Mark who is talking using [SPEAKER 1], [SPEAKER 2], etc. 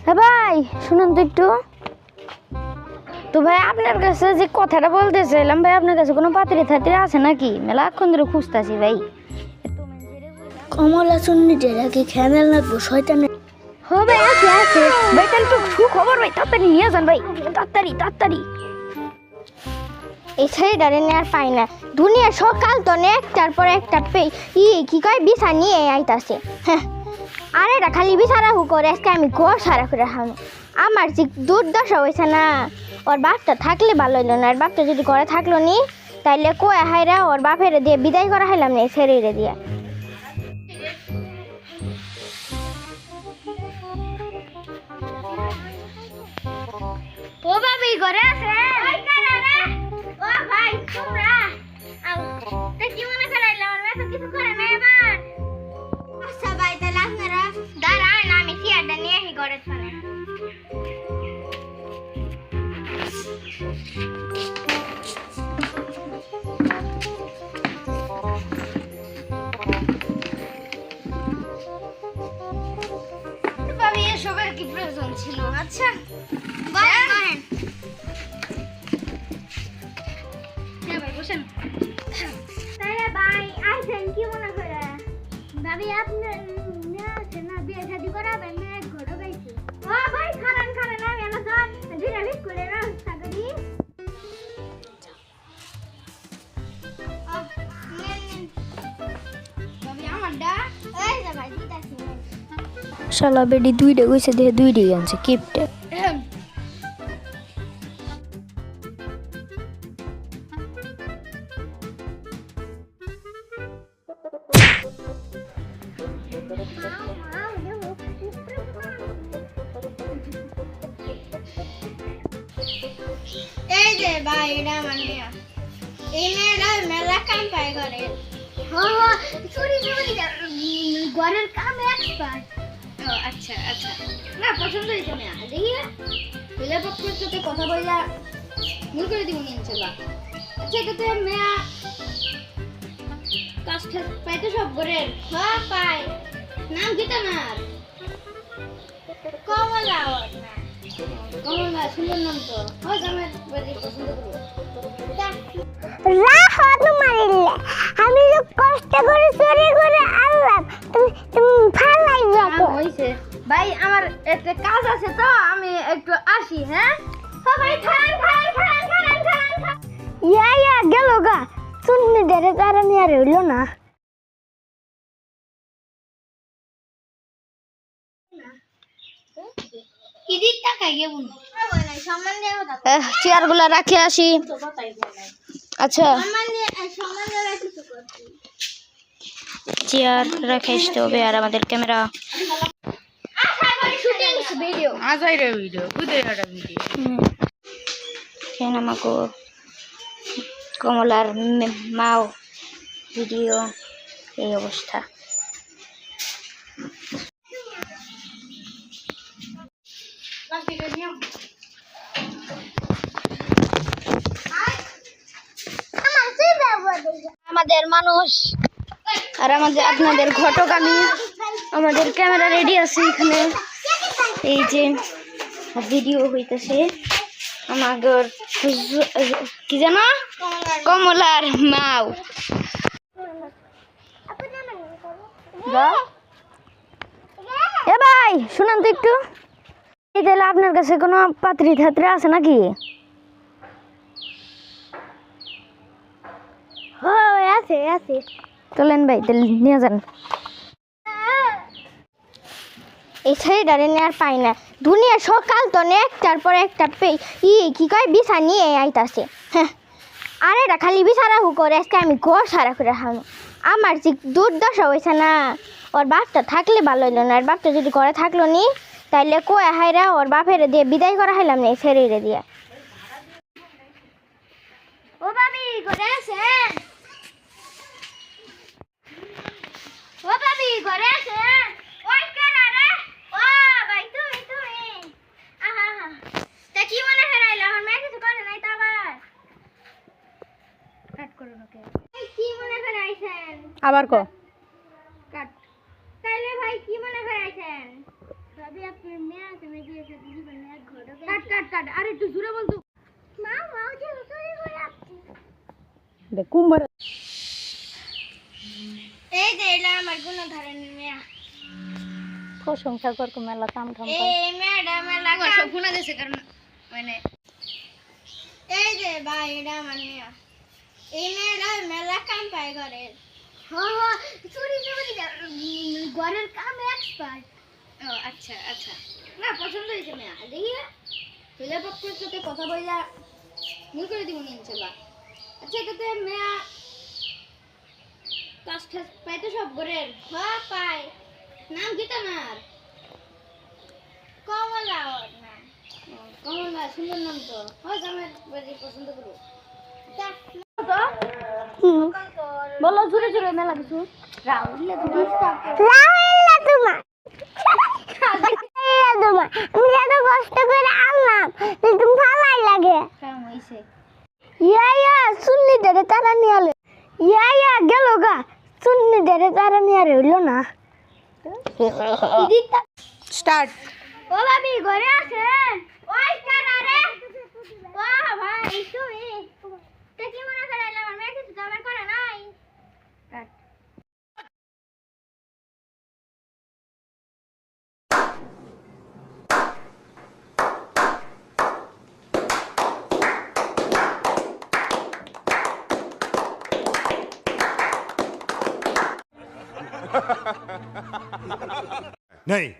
[SPEAKER 1] হ্যাঁ ভাই শুনুন তো একটু। তো ভাই আপনার কাছে যে কথাটা বলতে চাইলাম ভাই, আপনার কাছে কোনো পাত্রী থাত্রী আছে নাকি? মেলাক্ষণ ধরে খুঁজতেছি ভাই।
[SPEAKER 2] কমলা চুন্নিটা কি খেয়াল রাখবো শয়তানের।
[SPEAKER 1] হ্যাঁ ভাই আছে আছে ভাই, তাহলে তো সুখবর ভাই, তাড়াতাড়ি নিয়ে যান ভাই, তাড়াতাড়ি তাড়াতাড়ি।
[SPEAKER 2] এই ছেলেটারে আর পাই না, দুনিয়া সকাল তো একটার পর একটা কি কয় বিছা নিয়ে আইতাছে। হ্যাঁ, আর এটা খালি বিছারা হু করে আজকে আমি ঘর সারা করে খাবো। আমার যে দুর্দশা হয়েছে না, ওর বাপটা থাকলে ভালো হইলো না। আর বাপটা যদি ঘরে থাকলো নি তাইলে কয়ে হাইরা ওর বাপের দিয়ে বিদায় করা হাইলাম না ছেড়ে দিয়ে। ও ভাবি ঘরে আছে? ও ভাই তোমরা তা কি মনে করাইলাম? আমি তো কিছু করে নাই এবার। আচ্ছা ভাই তাহলে আপনারা দাঁড়ান, আমি চেয়ারটা নিয়ে আসি ঘরের সামনে। ভাবি এসবের কি প্রয়োজন ছিল? আচ্ছা বসেন। হ্যাঁ ভাই বসেন। তাহলে ভাই আইছেন কি মনে করে? ভাবি আপনার মেয়ে আছে না, বিয়ে শাদী করাবেন? মেয়ে ঘরে পাইছি। ও ভাই খারান খারান আমি এনে যান দিরালি করে রাস্তা করি। ভাবি আমারটা এই যে ভাই দিতাছি।
[SPEAKER 1] শালা বেডি দুইটা কইছে, দেখে দুইটাই আনছে কিপটে।
[SPEAKER 2] এই যে ভাই এটা আমার মেয়ে। এই মেয়েরা মেলা কাম পায় করে। হ্যাঁ চুরি চুরি ঘরের কামে এক্সপার্ট। ও আচ্ছা আচ্ছা, না পছন্দ হয়েছে মেয়ে। দেখি ছেলে পক্ষের সাথে কথা বললা ভুল করে দিব ইনশাল্লাহ। আচ্ছা এটা তো মেয়ে কাজটা পাই তো সব ঘরের? হ্যাঁ পাই। নাম কি তোমার? কমলা। কমলা সুন্দর নাম তো। হয় আমার বাড়ি পছন্দ করবো। আমি তো কষ্ট করে চুরি করে আনলাম, তুমি ফালাই যাবো। হইছে ভাই, আমার একটা কাজ আছে তো আমি একটু আসি। হ্যাঁ ভাই খান খান খান খান খান। ইয়া গেল গা, চুন্নি ধরে কারণে আর হইলো না।
[SPEAKER 1] চেয়ারগুলো রাখে আসি। আচ্ছা চেয়ার রাখে আসতে হবে। আর আমাদের ক্যামেরা আমাকে কমলার মাও ভিডিও এই অবস্থা। আমাদের মানুষ আর আমাদের আপনাদের ঘটক, আমি আমাদের ক্যামেরা রেডি আছে এখানে। এই যে ভিডিও হইতেছে আমাদের কি জানো, কমলার মাও। এ ভাই শুনুন তো একটু। এই তাহলে আপনার কাছে কোনো পাত্রী থাত্রী আছে নাকি?
[SPEAKER 2] আছে আছে।
[SPEAKER 1] চলেন ভাই তাহলে নিয়ে যান।
[SPEAKER 2] এই ছেলেটারে আর পাই না, দুনিয়া সকাল তো একটার পর একটা কি কয় বিছা নিয়ে আইতাছে। হ্যাঁ, আর এটা খালি বিছারা হু করে আজকে আমি ঘর সারা করে খাবো। আমার যে দুর্দশা হয়েছে না, ওর বাপটা থাকলে ভালো হইলো না। আর বাপটা যদি ঘরে থাকলো নি তাইলে কয়ে হাইরা ওর বাপের দিয়ে বিদায় করা হাইলাম না ছেড়ে দিয়ে। ও ভাবি ঘরে আছেন? ও ভাবি ঘরে আছেন? ওই কেন রে? ও ভাই তুমি তুমি আহা তা কি মনে ফেরাইলো? আমার মেয়ে কিছু করে নাই তো আবার কাট করো ওকে। কি মনে ফেরাইছেন?
[SPEAKER 1] আবার কো
[SPEAKER 2] কাট। তাইলে ভাই কি মনে ফেরাইছেন? ভাবি আপনার মেয়ে আছে নাকি এসে জীবনে এক ঘর
[SPEAKER 1] কাট কাট কাট আরে একটু জোরে বল তো
[SPEAKER 2] মা মাও যে চুরি করে আসছে
[SPEAKER 1] দে কুমার
[SPEAKER 2] এই যে এটা আমার কোনো ধরনের মেয়ে
[SPEAKER 1] প্রশংসা কর কো মেলা কাম ঠাম
[SPEAKER 2] এই মেয়েটা মেলা
[SPEAKER 1] সব গুণা দেছে কারণ মানে
[SPEAKER 2] এই যে ভাই এটা আমার মেয়ে এই মেয়েটা মেলা কাম পায় ঘরের হ্যাঁ চুরি চুরি ঘরের কামে এক্সপার্ট
[SPEAKER 1] ও আচ্ছা আচ্ছা না পছন্দ হয়েছে মেয়া দেখি ছেলে পক্ষের সাথে কথা বইলা নিয়ে করে দিব ইনশাল্লাহ আচ্ছা এটাতে মেয়া কাজ ঠাস পাই তো সব ঘরের
[SPEAKER 2] হ্যাঁ পায়
[SPEAKER 1] নাম কি তোমার
[SPEAKER 2] কমলা ওর না
[SPEAKER 1] কমলা সুন্দর নাম তো হয় আমার বাড়ি পছন্দ করো বলো জোরে জোরে মেলা কিছু রাহুল
[SPEAKER 2] তোমার আমি এত কষ্ট করে আনলাম তুমি ভালোই লাগে
[SPEAKER 1] কাম হইছে
[SPEAKER 2] ইয়া সুন্নি ধরে তারা নিয়ে আলে ইয়া গেল গা সুন্নি ধরে তারা নিয়ে আর হইলো না
[SPEAKER 1] স্টার্ট
[SPEAKER 2] ও ভাবি ঘরে আছেন ওই কারা রে ও ভাই তুমি তে কি মনে করাইলাম আমার মেয়ে কিছু জমা করে নাই
[SPEAKER 3] नहीं